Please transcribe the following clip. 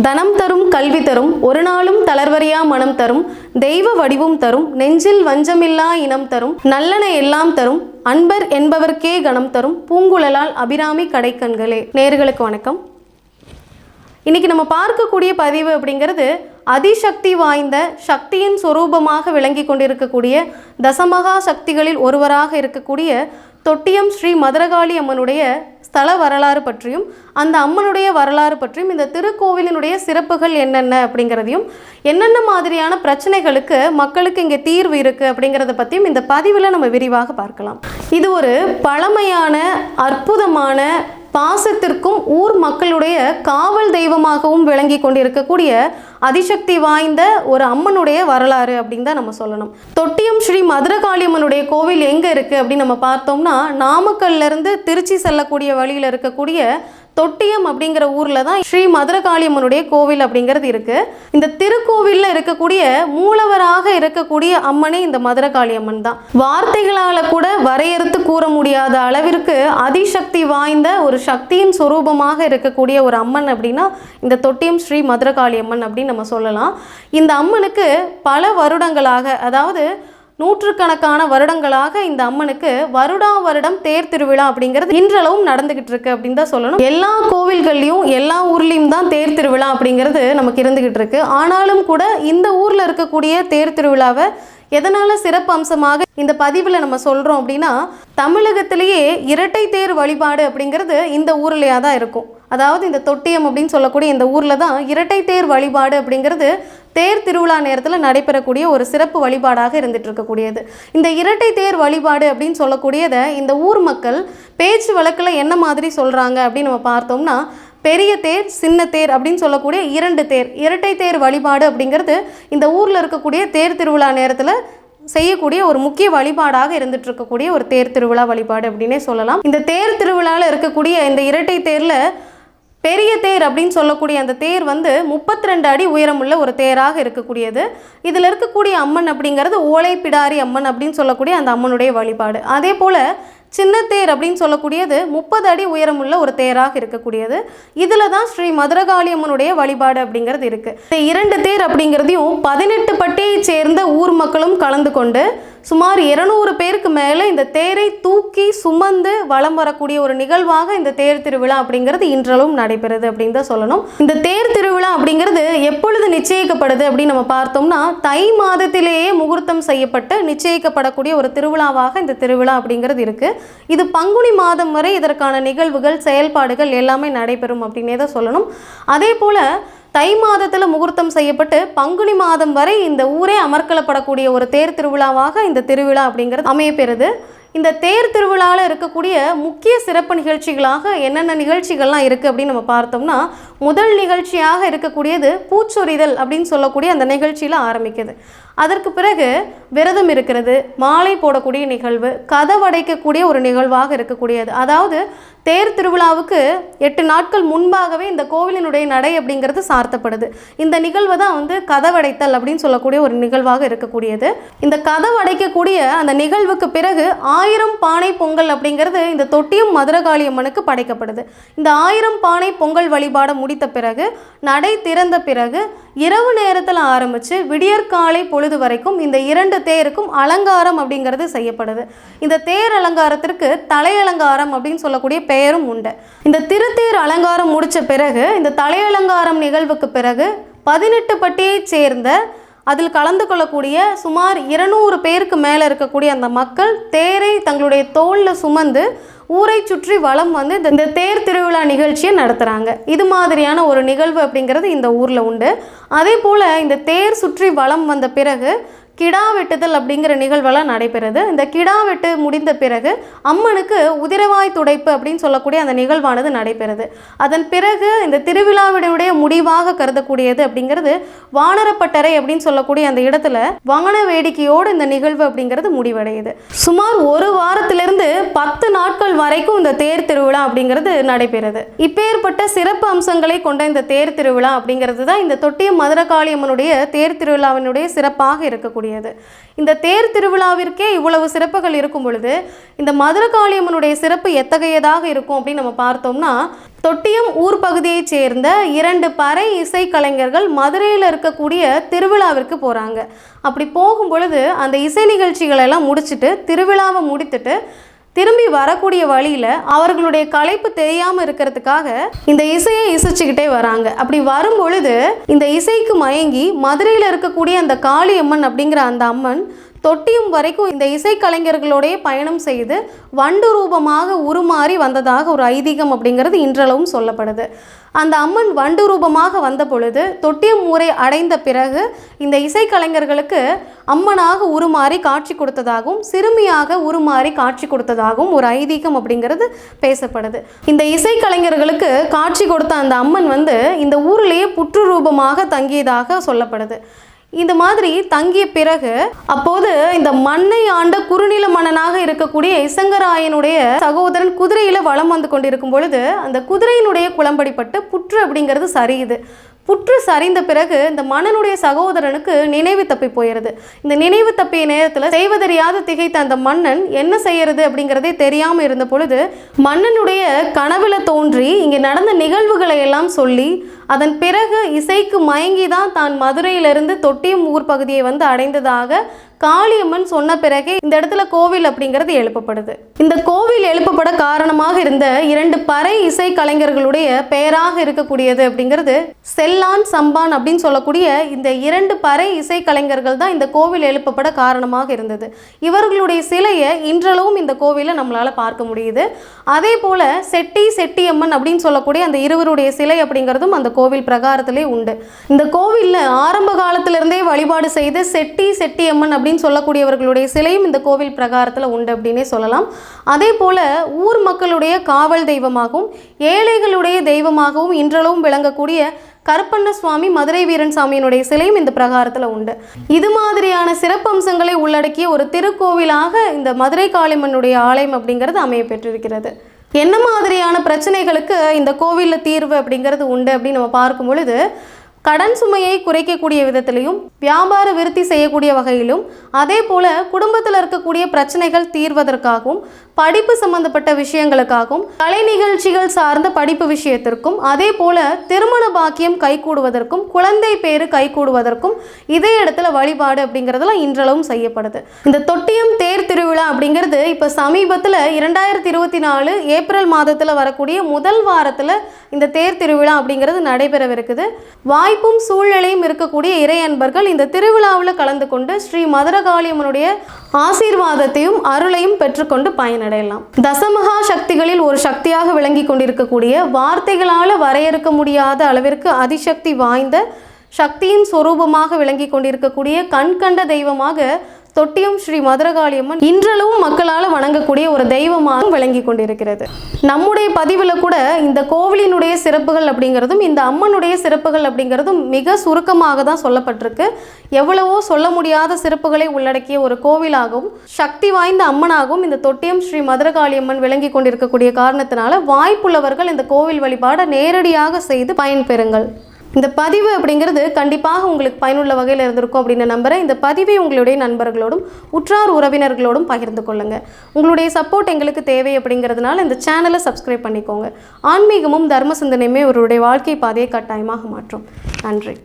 தனம் தரும் கல்வி தரும் ஒரு நாளும் தளர்வறியா மனம் தரும் தெய்வ வடிவும் தரும் நெஞ்சில் வஞ்சமில்லா இனம் தரும் நல்லன எல்லாம் தரும் அன்பர் என்பவர்க்கே கணம் தரும் பூங்குழலால் அபிராமி கடைக்கண்களே. நேயர்களுக்கு வணக்கம். இன்னைக்கு நம்ம பார்க்கக்கூடிய பதிவு அப்படிங்கிறது அதிசக்தி வாய்ந்த சக்தியின் சொரூபமாக விளங்கி கொண்டிருக்கக்கூடிய தசமகா சக்திகளில் ஒருவராக இருக்கக்கூடிய தொட்டியம் ஸ்ரீ மதுரகாளி அம்மனுடைய ஸ்தல வரலாறு பற்றியும் அந்த அம்மனுடைய வரலாறு பற்றியும் இந்த திருக்கோவிலினுடைய சிறப்புகள் என்னென்ன அப்படிங்கிறதையும் என்னென்ன மாதிரியான பிரச்சனைகளுக்கு மக்களுக்கு இங்கே தீர்வு இருக்குது அப்படிங்கிறத பற்றியும் இந்த பதிவில் நம்ம விரிவாக பார்க்கலாம். இது ஒரு பழமையான அற்புதமான பாசத்திற்கும் ஊர் மக்களுடைய காவல் தெய்வமாகவும் விளங்கி கொண்டிருக்கக்கூடிய அதிசக்தி வாய்ந்த ஒரு அம்மனுடைய வரலாறு அப்படின்னு தான் நம்ம சொல்லணும். தொட்டியம் ஸ்ரீ மதுரகாளி அம்மனுடைய கோவில் எங்கே இருக்குது அப்படின்னு நம்ம பார்த்தோம்னா நாமக்கல்லேருந்து திருச்சி செல்லக்கூடிய வழியில் இருக்கக்கூடிய தொட்டியம் அப்படிங்கிற ஊரில் தான் ஸ்ரீ மதுரகாளி அம்மனுடைய கோவில் அப்படிங்கிறது இருக்குது. இந்த திருக்கோவிலில் இருக்கக்கூடிய மூலவராக இருக்கக்கூடிய அம்மனே இந்த மதுரகாளி அம்மன் தான். வார்த்தைகளால் கூட வரையறுத்து கூற முடியாத அளவிற்கு அதிசக்தி வாய்ந்த ஒரு சக்தியின் சொரூபமாக இருக்கக்கூடிய ஒரு அம்மன் அப்படின்னா இந்த தொட்டியம் ஸ்ரீ மதுரகாளி அம்மன் அப்படின்னு நம்ம சொல்லலாம். இந்த அம்மனுக்கு பல வருடங்களாக, அதாவது நூற்றுக்கணக்கான வருடங்களாக இந்த அம்மனுக்கு வருடா வருடம் தேர் திருவிழா அப்படிங்கிறது இன்றளவும் நடந்துகிட்டு இருக்கு அப்படின்னு தான் சொல்லணும். எல்லா கோவில்கள்லையும் எல்லா ஊர்லேயும் தான் தேர் திருவிழா அப்படிங்கிறது நமக்கு இருந்துகிட்டு இருக்கு. ஆனாலும் கூட இந்த ஊரில் இருக்கக்கூடிய தேர் திருவிழாவை எதனால் சிறப்பு அம்சமாக இந்த பதிவில் நம்ம சொல்கிறோம் அப்படின்னா, தமிழகத்திலேயே இரட்டை தேர் வழிபாடு அப்படிங்கிறது இந்த ஊர்லேயே தான் இருக்கும். அதாவது இந்த தொட்டியம் அப்படின்னு சொல்லக்கூடிய இந்த ஊரில் தான் இரட்டை தேர் வழிபாடு அப்படிங்கிறது தேர் திருவிழா நேரத்தில் நடைபெறக்கூடிய ஒரு சிறப்பு வழிபாடாக இருந்துட்டு இருக்கக்கூடியது. இந்த இரட்டை தேர் வழிபாடு அப்படின்னு சொல்லக்கூடியதை இந்த ஊர் மக்கள் பேச்சு வழக்கில் என்ன மாதிரி சொல்கிறாங்க அப்படின்னு நம்ம பார்த்தோம்னா, பெரிய தேர் சின்ன தேர் அப்படின்னு சொல்லக்கூடிய இரண்டு தேர், இரட்டை தேர் வழிபாடு அப்படிங்கிறது இந்த ஊரில் இருக்கக்கூடிய தேர் திருவிழா நேரத்தில் செய்யக்கூடிய ஒரு முக்கிய வழிபாடாக இருந்துட்டு இருக்கக்கூடிய ஒரு தேர் திருவிழா வழிபாடு அப்படின்னே சொல்லலாம். இந்த தேர் திருவிழாவில் இருக்கக்கூடிய இந்த இரட்டை தேரில் பெரிய தேர் அப்படின்னு சொல்லக்கூடிய அந்த தேர் 32 அடி உயரமுள்ள ஒரு தேராக இருக்கக்கூடியது. இதில் இருக்கக்கூடிய அம்மன் அப்படிங்கிறது ஓலை பிடாரி அம்மன் அப்படின்னு சொல்லக்கூடிய அந்த அம்மனுடைய வழிபாடு. அதே போல் சின்ன தேர் அப்படின்னு சொல்லக்கூடியது 30 அடி உயரமுள்ள ஒரு தேராக இருக்கக்கூடியது. இதில் தான் ஸ்ரீ மதுரகாளி அம்மனுடைய வழிபாடு அப்படிங்கிறது இருக்குது. இந்த இரண்டு தேர் அப்படிங்கிறதையும் 18 பட்டியை சேர்ந்த ஊர் மக்களும் கலந்து கொண்டு சுமார் 200 பேருக்கு மேலே இந்த தேரை தூக்கி சுமந்து வலம் வரக்கூடிய ஒரு நிகழ்வாக இந்த தேர் திருவிழா அப்படிங்கிறது இன்றளவும் நடைபெறுது அப்படின்னு தான் சொல்லணும். இந்த தேர் திருவிழா அப்படிங்கிறது எப்பொழுது நிச்சயிக்கப்படுது அப்படின்னு நம்ம பார்த்தோம்னா, தை மாதத்திலேயே முகூர்த்தம் செய்யப்பட்டு நிச்சயிக்கப்படக்கூடிய ஒரு திருவிழாவாக இந்த திருவிழா அப்படிங்கிறது இருக்குது. இது பங்குனி மாதம் வரை இதற்கான நிகழ்வுகள் செயல்பாடுகள் எல்லாமே நடைபெறும் அப்படின்னே தான் சொல்லணும். அதே போல் தை மாதத்தில் முகூர்த்தம் செய்யப்பட்டு பங்குனி மாதம் வரை இந்த ஊரே அமர்க்கலப்படக்கூடிய ஒரு தேர் திருவிழாவாக இந்த திருவிழா அப்படிங்கிறது அமையப்பெறுது. இந்த தேர் திருவிழாவில் இருக்கக்கூடிய முக்கிய சிறப்பு நிகழ்ச்சிகளாக என்னென்ன நிகழ்ச்சிகள்லாம் இருக்குது அப்படின்னு நம்ம பார்த்தோம்னா, முதல் நிகழ்ச்சியாக இருக்கக்கூடியது பூச்சொரிதல் அப்படின்னு சொல்லக்கூடிய அந்த நிகழ்ச்சியில் ஆரம்பிக்குது. அதற்கு பிறகு விரதம் இருக்கிறது, மாலை போடக்கூடிய நிகழ்வு, கதவடைக்கக்கூடிய ஒரு நிகழ்வாக இருக்கக்கூடியது. அதாவது தேர் திருவிழாவுக்கு 8 நாட்கள் முன்பாகவே இந்த கோவிலினுடைய நடை அப்படிங்கிறது சார்த்தப்படுது. இந்த நிகழ்வு தான் கதவடைத்தல் அப்படின்னு சொல்லக்கூடிய ஒரு நிகழ்வாக இருக்கக்கூடியது. இந்த கதவடைக்கக்கூடிய அந்த நிகழ்வுக்கு பிறகு 1000 பானை பொங்கல் அப்படிங்கிறது இந்த தொட்டியம் மதுரகாளி அம்மனுக்கு படைக்கப்படுது. இந்த 1000 பானை பொங்கல் வழிபாட முடித்த பிறகு நடை திறந்த பிறகு இரவு நேரத்தில் ஆரம்பித்து விடியற்காலை பொழுது வரைக்கும் இந்த 2 தேருக்கும் அலங்காரம் அப்படிங்கிறது செய்யப்படுது. இந்த தேர் அலங்காரத்திற்கு தலையலங்காரம் அப்படின்னு சொல்லக்கூடிய பெயரும் உண்டு. இந்த திருத்தேர் அலங்காரம் முடித்த பிறகு இந்த தலையலங்காரம் நிகழ்வுக்கு பிறகு 18 பட்டியை சேர்ந்த அதில் கலந்து கொள்ளக்கூடிய சுமார் 200 பேருக்கு மேலே இருக்கக்கூடிய அந்த மக்கள் தேரை தங்களுடைய தோளில் சுமந்து ஊரை சுற்றி வலம் இந்த தேர் திருவிழா நிகழ்ச்சியை நடத்துகிறாங்க. இது மாதிரியான ஒரு நிகழ்வு அப்படிங்கிறது இந்த ஊரில் உண்டு. அதே போல் இந்த தேர் சுற்றி வலம் வந்த பிறகு கிடா வெட்டுதல் அப்படிங்கிற நிகழ்வெல்லாம் நடைபெறுது. இந்த கிடா வெட்டு முடிந்த பிறகு அம்மனுக்கு உதிரவாய் துடைப்பு அப்படின்னு சொல்லக்கூடிய அந்த நிகழ்வானது நடைபெறுது. அதன் பிறகு இந்த திருவிழாவினுடைய முடிவாக கருதக்கூடியது அப்படிங்கிறது வானரப்பட்டறை அப்படின்னு சொல்லக்கூடிய அந்த இடத்துல வான வேடிக்கையோடு இந்த நிகழ்வு அப்படிங்கிறது முடிவடையுது. சுமார் ஒரு வாரத்திலிருந்து 10 நாட்கள் வரைக்கும் இந்த தேர் திருவிழா அப்படிங்கிறது நடைபெறுது. இப்பேற்பட்ட சிறப்பு அம்சங்களை கொண்ட இந்த தேர் திருவிழா அப்படிங்கிறது தான் இந்த தொட்டியம் மதுரகாளி அம்மனுடைய தேர் திருவிழாவினுடைய சிறப்பாக இருக்கக்கூடிய. இந்த தேர் திருவிழாவிற்கே இவ்வளவு சிறப்புகள் இருக்கும் பொழுது இந்த மதுரகாளி அம்மனுடைய சிறப்பு எத்தகையதாக இருக்கும் அப்படின்னு நம்ம பார்த்தோம்னா, தொட்டியம் ஊர் பகுதியைச் சேர்ந்த 2 பறை இசை கலைஞர்கள் மதுரையில் இருக்கக்கூடிய திருவிழாவிற்கு போகிறாங்க. அப்படி போகும் பொழுது அந்த இசை நிகழ்ச்சிகளெல்லாம் முடிச்சுட்டு திருவிழாவை முடித்துட்டு திரும்பி வரக்கூடிய வழியில் அவர்களுடைய களைப்பு தெரியாமல் இருக்கிறதுக்காக இந்த இசையை இசைச்சுக்கிட்டே வராங்க. அப்படி வரும் பொழுது இந்த இசைக்கு மயங்கி மதுரையில் இருக்கக்கூடிய அந்த காளியம்மன் அப்படிங்கிற அந்த அம்மன் தொட்டியம் வரைக்கும் இந்த இசைக்கலைஞர்களோடைய பயணம் செய்து வண்டு ரூபமாக உருமாறி வந்ததாக ஒரு ஐதீகம் அப்படிங்கிறது இன்றளவும் சொல்லப்படுது. அந்த அம்மன் வண்டு ரூபமாக வந்த பொழுது தொட்டியம் ஊரை அடைந்த பிறகு இந்த இசைக்கலைஞர்களுக்கு அம்மனாக உருமாறி காட்சி கொடுத்ததாகவும் சிறுமியாக உருமாறி காட்சி கொடுத்ததாகவும் ஒரு ஐதீகம் அப்படிங்கிறது பேசப்படுது. இந்த இசைக்கலைஞர்களுக்கு காட்சி கொடுத்த அந்த அம்மன் இந்த ஊரிலேயே புற்று ரூபமாக தங்கியதாக சொல்லப்படுது. இந்த மாதிரி தங்கிய பிறகு அப்போது இந்த மண்ணை ஆண்ட குறுநில மன்னனாக இருக்கக்கூடிய இசங்கராயனுடைய சகோதரன் குதிரையில வலம் வந்து கொண்டிருக்கும் பொழுது அந்த குதிரையினுடைய குளம்படிப்பட்டு புற்று அப்படிங்கிறது சரியுது. புற்று சரிந்த பிறகு இந்த மன்னனுடைய சகோதரனுக்கு நினைவு தப்பி போயிடுது. இந்த நினைவு தப்பிய நேரத்தில் செய்வதறியாது திகைத்த அந்த மன்னன் என்ன செய்யறது அப்படிங்கிறதே தெரியாமல் இருந்த பொழுது மன்னனுடைய கனவுல தோன்றி இங்கே நடந்த நிகழ்வுகளை எல்லாம் சொல்லி அதன் பிறகு இசைக்கு மயங்கி தான் மதுரையிலிருந்து தொட்டியம் ஊர் பகுதியை அடைந்ததாக காளியம்மன் சொன்ன பிறகு இந்த இடத்துல கோவில் அப்படிங்கிறது எழுப்பப்படுது. இந்த கோவில் எழுப்பப்பட காரணமாக இருந்த 2 பறை இசை கலைஞர்களுடைய பெயராக இருக்கக்கூடியது அப்படிங்கிறது செல்லான் சம்பான் அப்படின்னு சொல்லக்கூடிய இந்த 2 பறை இசை கலைஞர்கள் தான் இந்த கோவில் எழுப்பப்பட காரணமாக இருந்தது. இவர்களுடைய சிலையை இன்றளவும் இந்த கோவிலை நம்மளால பார்க்க முடியுது. அதே போல செட்டியம்மன் அப்படின்னு சொல்லக்கூடிய அந்த இருவருடைய சிலை அப்படிங்கிறதும் அந்த கோவில் பிரகாரத்திலே உண்டு. இந்த கோவிலில் ஆரம்ப காலத்திலிருந்தே வழிபாடு செய்து செட்டியம்மன் அப்படின்னு சொல்லக்கூடியவர்களுடைய சிலையும் இந்த கோவில் பிரகாரத்தில் உண்டு அப்படின்னே சொல்லலாம். அதே போல ஊர் மக்களுடைய காவல் தெய்வமாகவும் ஏழைகளுடைய தெய்வமாகவும் இன்றளவும் விளங்கக்கூடிய கருப்பண்ண சுவாமி மதுரை வீரன் சாமியினுடைய சிலையும் இந்த பிரகாரத்தில் உண்டு. இது மாதிரியான சிறப்பம்சங்களை உள்ளடக்கிய ஒரு திருக்கோவிலாக இந்த மதுரை காளியம்மனுடைய ஆலயம் அப்படிங்கிறது அமைய பெற்றிருக்கிறது. என்ன மாதிரியான பிரச்சனைகளுக்கு இந்த கோவிலில் தீர்வு அப்படிங்கிறது உண்டு அப்படின்னு நம்ம பார்க்கும் பொழுது கடன் சுமையை குறைக்கக்கூடிய விதத்திலையும் வியாபார விருத்தி செய்யக்கூடிய வகையிலும் அதே போல குடும்பத்தில் இருக்கக்கூடிய பிரச்சனைகள் தீர்வதற்காகவும் படிப்பு சம்பந்தப்பட்ட விஷயங்களுக்காகவும் கலை நிகழ்ச்சிகள் சார்ந்த படிப்பு விஷயத்திற்கும் அதே போல திருமண பாக்கியம் கைகூடுவதற்கும் குழந்தை பேரு கைகூடுவதற்கும் இதே இடத்துல வழிபாடு அப்படிங்கிறதுலாம் இன்றளவும் செய்யப்படுது. இந்த தொட்டியம் தேர் திருவிழா அப்படிங்கிறது இப்போ சமீபத்தில் 2024 ஏப்ரல் மாதத்தில் வரக்கூடிய முதல் வாரத்தில் இந்த தேர் திருவிழா அப்படிங்கிறது நடைபெறவிருக்குது. வாய்ப்பும் சூழ்நிலையும் இருக்கக்கூடிய இறை அன்பர்கள் இந்த திருவிழாவில் கலந்து கொண்டு ஸ்ரீ மதுரகாளியம்மனுடைய ஆசீர்வாதத்தையும் அருளையும் பெற்றுக்கொண்டு பயனடையலாம். தசமகா சக்திகளில் ஒரு சக்தியாக விளங்கி கொண்டிருக்கக்கூடிய வார்த்தைகளால் வரையறுக்க முடியாத அளவிற்கு அதிசக்தி வாய்ந்த சக்தியின் சொரூபமாக விளங்கி கொண்டிருக்கக்கூடிய கண்கண்ட தெய்வமாக தொட்டியம் ஸ்ரீ மதுரகாளியம்மன் இன்றளவும் மக்களால் வணங்கக்கூடிய ஒரு தெய்வமாக விளங்கி கொண்டிருக்கிறது. நம்முடைய பதிவில் கூட இந்த கோவிலினுடைய சிறப்புகள் அப்படிங்கிறதும் இந்த அம்மனுடைய சிறப்புகள் அப்படிங்கிறதும் மிக சுருக்கமாக தான் சொல்லப்பட்டிருக்கு. எவ்வளவோ சொல்ல முடியாத சிறப்புகளை உள்ளடக்கிய ஒரு கோவிலாகவும் சக்தி வாய்ந்த அம்மனாகவும் இந்த தொட்டியம் ஸ்ரீ மதுரகாளியம்மன் விளங்கி கொண்டிருக்கக்கூடிய காரணத்தினால வாய்ப்புள்ளவர்கள் இந்த கோவில் வழிபாடை நேரடியாக செய்து பயன்பெறுங்கள். இந்த பதிவு அப்படிங்கிறது கண்டிப்பாக உங்களுக்கு பயனுள்ள வகையில் இருந்திருக்கும் அப்படின்னு நம்புகிறேன். இந்த பதிவை உங்களுடைய நண்பர்களோடும் உற்றார் உறவினர்களோடும் பகிர்ந்து கொள்ளுங்கள். உங்களுடைய சப்போர்ட் எங்களுக்கு தேவை அப்படிங்கிறதுனால இந்த சேனலை சப்ஸ்கிரைப் பண்ணிக்கோங்க. ஆன்மீகமும் தர்ம சிந்தனையுமே அவருடைய வாழ்க்கை பாதையை கட்டாயமாக மாற்றும். நன்றி.